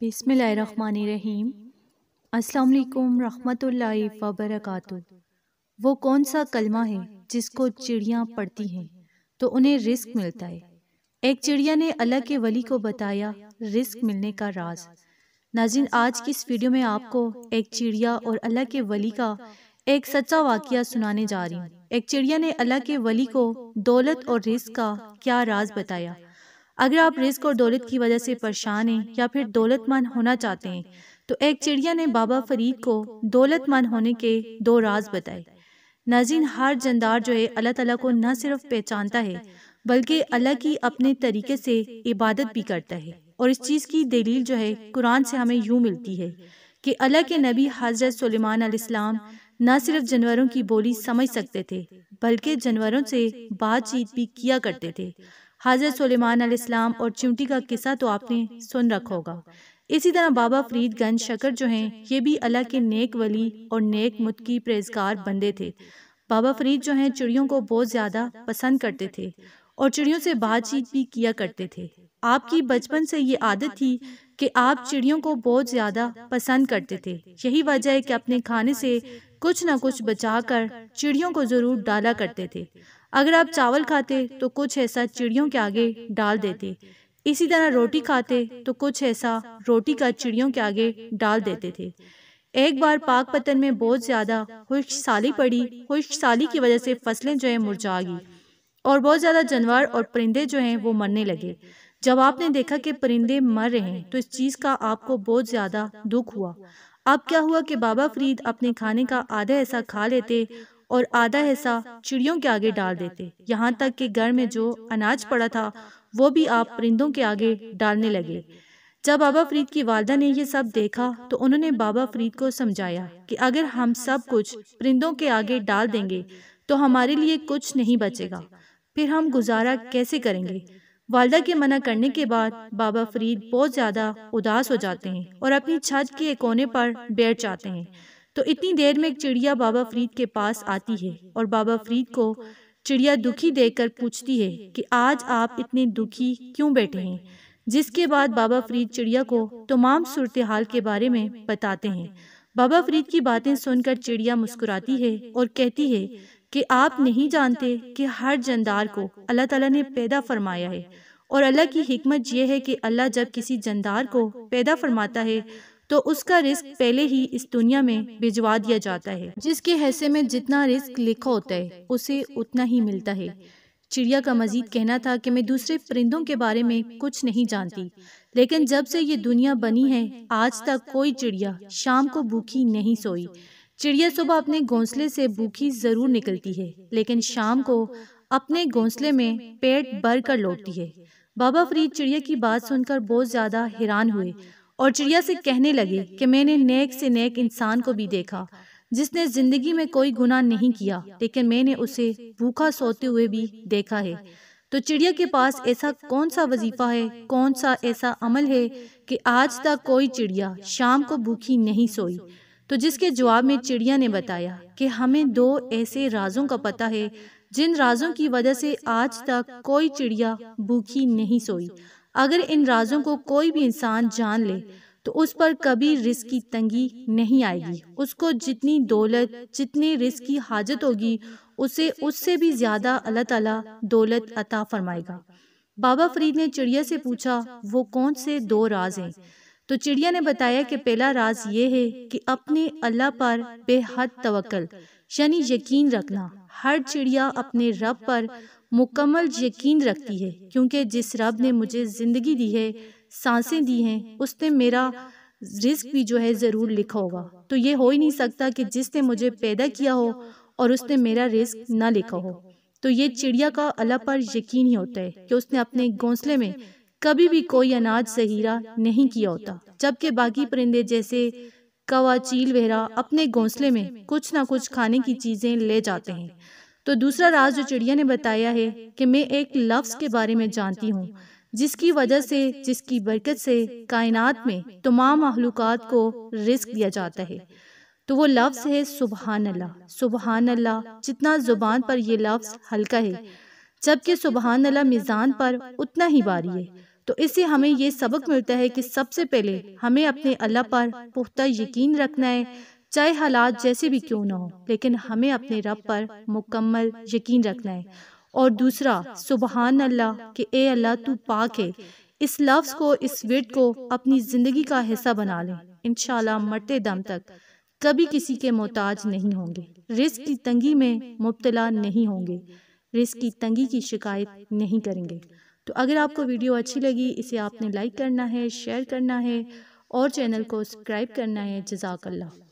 بسم اللہ الرحمن الرحیم۔ السلام علیکم رحمۃ اللہ وبرکاتہ۔ وہ کون سا کلمہ ہے جس کو چڑیاں پڑھتی ہیں تو انہیں رزق ملتا ہے؟ ایک چڑیا نے اللہ کے ولی کو بتایا رزق ملنے کا راز۔ ناظرین، آج کی اس ویڈیو میں آپ کو ایک چڑیا اور اللہ کے ولی کا ایک سچا واقعہ سنانے جا رہی ہوں۔ ایک چڑیا نے اللہ کے ولی کو دولت اور رزق کا کیا راز بتایا۔ اگر آپ رزق اور دولت کی وجہ سے پریشان ہیں یا پھر دولت مند ہونا چاہتے ہیں تو ایک چڑیا نے بابا فرید کو دولت مند ہونے کے 2 راز بتائے۔ ناظرین، ہر جاندار جو ہے اللہ تعالیٰ کو نہ صرف پہچانتا ہے بلکہ اللہ کی اپنے طریقے سے عبادت بھی کرتا ہے، اور اس چیز کی دلیل جو ہے قرآن سے ہمیں یوں ملتی ہے کہ اللہ کے نبی حضرت سلیمان علیہ السلام نہ صرف جانوروں کی بولی سمجھ سکتے تھے بلکہ جانوروں سے بات چیت بھی کیا کرتے تھے۔ حضرت سلیمان علیہ السلام اور چیونٹی کا قصہ تو آپ نے سن رکھا ہوگا۔ اسی طرح بابا فرید گنج شکر جو ہیں یہ بھی اللہ کے نیک ولی اور نیک متقی پرہیزگار بندے تھے۔ بابا فرید جو ہیں چڑیوں کو بہت زیادہ پسند کرتے تھے اور چڑیوں سے بات چیت بھی کیا کرتے تھے۔ آپ کی بچپن سے یہ عادت تھی کہ آپ چڑیوں کو بہت زیادہ پسند کرتے تھے۔ یہی وجہ ہے کہ اپنے کھانے سے کچھ نہ کچھ بچا کر چڑیوں کو ضرور ڈالا کرتے تھے۔ اگر آپ چاول کھاتے تو کچھ ایسا چڑیوں کے آگے ڈال دیتے، اسی طرح روٹی کھاتے تو کچھ ایسا روٹی کا چڑیوں کے آگے ڈال دیتے تھے۔ ایک بار پاک پتن میں بہت زیادہ خشک سالی پڑی۔ خشک سالی کی وجہ سے فصلیں جو ہیں مرجھا گئی اور بہت زیادہ جانور اور پرندے جو ہیں وہ مرنے لگے۔ جب آپ نے دیکھا کہ پرندے مر رہے ہیں تو اس چیز کا آپ کو بہت زیادہ دکھ ہوا۔ اب کیا ہوا کہ بابا فرید اپنے کھانے کا آدھا حصہ کھا لیتے اور آدھا حصہ چڑیوں کے آگے ڈال دیتے، یہاں تک کہ گھر میں جو اناج پڑا تھا وہ بھی آپ پرندوں کے آگے ڈالنے لگے۔ جب بابا فرید کی والدہ نے یہ سب دیکھا تو انہوں نے بابا فرید کو سمجھایا کہ اگر ہم سب کچھ پرندوں کے آگے ڈال دیں گے تو ہمارے لیے کچھ نہیں بچے گا، پھر ہم گزارا کیسے کریں گے؟ والدہ کے منع کرنے کے بعد بابا فرید بہت زیادہ اداس ہو جاتے ہیں اور اپنی چھت کے ایک کونے پر بیٹھ جاتے ہیں۔ تو اتنی دیر میں ایک چڑیا بابا فرید کے پاس آتی ہے اور بابا فرید کو چڑیا دکھی دیکھ کر پوچھتی ہے کہ آج آپ اتنے دکھی کیوں بیٹھے ہیں؟ جس کے بعد بابا فرید چڑیا کو تمام صورتحال کے بارے میں بتاتے ہیں۔ بابا فرید کی باتیں سن کر چڑیا مسکراتی ہے اور کہتی ہے کہ آپ نہیں جانتے کہ ہر جاندار کو اللہ تعالیٰ نے پیدا فرمایا ہے، اور اللہ کی حکمت یہ ہے کہ اللہ جب کسی جاندار کو پیدا فرماتا ہے تو اس کا رزق پہلے ہی اس دنیا میں بھجوا دیا جاتا ہے۔ جس کے حصے میں جتنا رزق لکھا ہوتا ہے اسے اتنا ہی ملتا ہے۔ چڑیا کا مزید کہنا تھا کہ میں دوسرے پرندوں کے بارے میں کچھ نہیں جانتی، لیکن جب سے یہ دنیا بنی ہے آج تک کوئی چڑیا شام کو بھوکی نہیں سوئی۔ چڑیا صبح اپنے گھونسلے سے بھوکی ضرور نکلتی ہے لیکن شام کو اپنے گھونسلے میں پیٹ بھر کر لوٹتی ہے۔ بابا فرید چڑیا کی بات سن کر بہت زیادہ حیران ہوئے اور چڑیا سے کہنے لگے کہ میں نے نیک سے نیک انسان کو بھی دیکھا جس نے زندگی میں کوئی گناہ نہیں کیا، لیکن میں نے اسے بھوکا سوتے ہوئے بھی دیکھا ہے۔ تو چڑیا کے پاس ایسا کون سا وظیفہ ہے، کون سا ایسا عمل ہے کہ آج تک کوئی چڑیا شام کو بھوکی نہیں سوئی؟ تو جس کے جواب میں چڑیا نے بتایا کہ ہمیں 2 ایسے رازوں کا پتہ ہے جن رازوں کی وجہ سے آج تک کوئی چڑیا بھوکی نہیں سوئی۔ اگر ان رازوں کو کوئی بھی انسان جان لے تو اس پر کبھی رزق کی تنگی نہیں آئے گی۔ اس کو جتنی دولت، جتنے رزق کی حاجت ہوگی اسے اس سے بھی زیادہ اللہ تعالیٰ دولت عطا فرمائے گا۔ بابا فرید نے چڑیا سے پوچھا وہ کون سے 2 راز ہیں؟ تو چڑیا نے بتایا کہ پہلا راز یہ ہے کہ اپنے اللہ پر بے حد توکل یعنی یقین رکھنا۔ ہر چڑیا اپنے رب پر مکمل یقین رکھتی ہے کیونکہ جس رب نے مجھے زندگی دی ہے، سانسیں دی ہیں، اس نے میرا رزق بھی جو ہے ضرور لکھا ہوگا۔ تو یہ ہو ہی نہیں سکتا کہ جس نے مجھے پیدا کیا ہو اور اس نے میرا رزق نہ لکھا ہو۔ تو یہ چڑیا کا اللہ پر یقین ہی ہوتا ہے کہ اس نے اپنے گھونسلے میں کبھی بھی کوئی اناج ذخیرہ نہیں کیا ہوتا، جبکہ باقی پرندے جیسے کوا، چیل وغیرہ اپنے گھونسلے میں کچھ نہ کچھ کھانے کی چیزیں لے جاتے ہیں۔ تو دوسرا راز جو چڑیا نے بتایا ہے کہ میں ایک لفظ کے بارے میں جانتی ہوں جس کی وجہ سے، جس کی برکت سے کائنات میں تمام مخلوقات کو رزق دیا جاتا ہے، تو وہ لفظ ہے سبحان اللہ۔ سبحان اللہ جتنا زبان پر یہ لفظ ہلکا ہے جبکہ سبحان اللہ میزان پر اتنا ہی بھاری ہے۔ تو اس سے ہمیں یہ سبق ملتا ہے کہ سب سے پہلے ہمیں اپنے اللہ پر پختہ یقین رکھنا ہے، چاہے حالات جیسے بھی کیوں نہ ہو، لیکن ہمیں اپنے رب پر مکمل یقین رکھنا ہے۔ اور دوسرا، سبحان اللہ، کہ اے اللہ تو پاک ہے، اس لفظ کو، اس ورد کو اپنی زندگی کا حصہ بنا لیں۔ انشاءاللہ مرتے دم تک کبھی کسی کے محتاج نہیں ہوں گے، رزق کی تنگی میں مبتلا نہیں ہوں گے، رزق کی تنگی کی شکایت نہیں کریں گے۔ تو اگر آپ کو ویڈیو اچھی لگی، اسے آپ نے لائک کرنا ہے، شیئر کرنا ہے اور چینل کو سبسکرائب کرنا ہے۔ جزاک اللہ۔